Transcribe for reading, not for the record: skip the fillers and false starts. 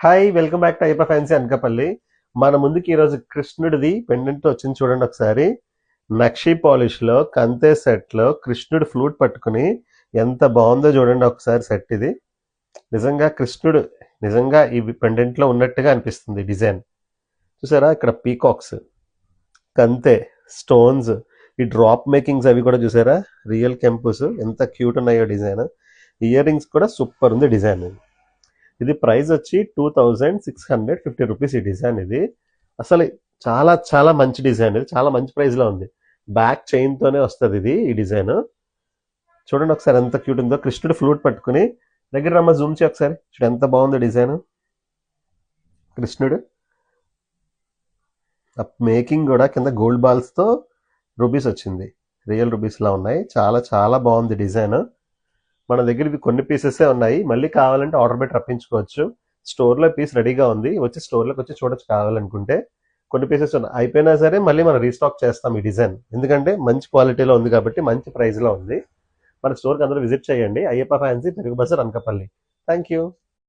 Hi welcome back to Ayyappa fancy Anakapalli. మన ముందుకి ఈరోజు కృష్ణుడిది పెండెంట్ వచ్చింది చూడండి ఒకసారి. నక్షి పాలిష్లో కంతే సెట్లో కృష్ణుడు ఫ్లూట్ పట్టుకుని ఎంత బాగుందో చూడండి ఒకసారి సెట్ ఇది. నిజంగా కృష్ణుడు నిజంగా ఈ పెండెంట్లో ఉన్నట్టుగా అనిపిస్తుంది డిజైన్. చూసారా ఇక్కడ పీకాక్స్, కంతే, స్టోన్స్, ఈ డ్రాప్ మేకింగ్స్ అవి కూడా చూసారా, రియల్ కెంపుస్ ఎంత క్యూట్ ఉన్నాయో డిజైన్. ఇయర్ రింగ్స్ కూడా సూపర్ ఉంది డిజైన్. ఇది ప్రైస్ వచ్చి 2650 రూపీస్ ఈ డిజైన్. ఇది అసలు చాలా చాలా మంచి డిజైన్, ఇది చాలా మంచి ప్రైస్లో ఉంది. బ్యాక్ చైన్తోనే వస్తుంది ఇది ఈ డిజైన్. చూడండి ఒకసారి ఎంత క్యూట్ ఉందో. కృష్ణుడు ఫ్లూట్ పట్టుకుని దగ్గర రమ్మ జూమ్ చేయి ఒకసారి, చూడు ఎంత బాగుందో డిజైన్. కృష్ణుడు మేకింగ్ కూడా కింద గోల్డ్ బాల్స్తో రూబీస్ వచ్చింది, రియల్ రూబీస్లా ఉన్నాయి. చాలా చాలా బాగుంది డిజైన్. మన దగ్గర ఇవి కొన్ని పీసెసే ఉన్నాయి, మళ్ళీ కావాలంటే ఆర్డర్ పెట్టి రప్పించుకోవచ్చు. స్టోర్లో పీస్ రెడీగా ఉంది, వచ్చి స్టోర్లోకి వచ్చి చూడొచ్చు కావాలనుకుంటే. కొన్ని పీసెస్ ఉన్నాయి, అయిపోయినా సరే మళ్ళీ మనం రీస్టాక్ చేస్తాం ఈ డిజైన్, ఎందుకంటే మంచి క్వాలిటీలో ఉంది కాబట్టి, మంచి ప్రైస్లో ఉంది. మన స్టోర్కి అందరూ విజిట్ చేయండి. అయ్యప్ప ఫ్యాన్సీ, పెరుగు బజార్, అనకాపల్లి. Thank you.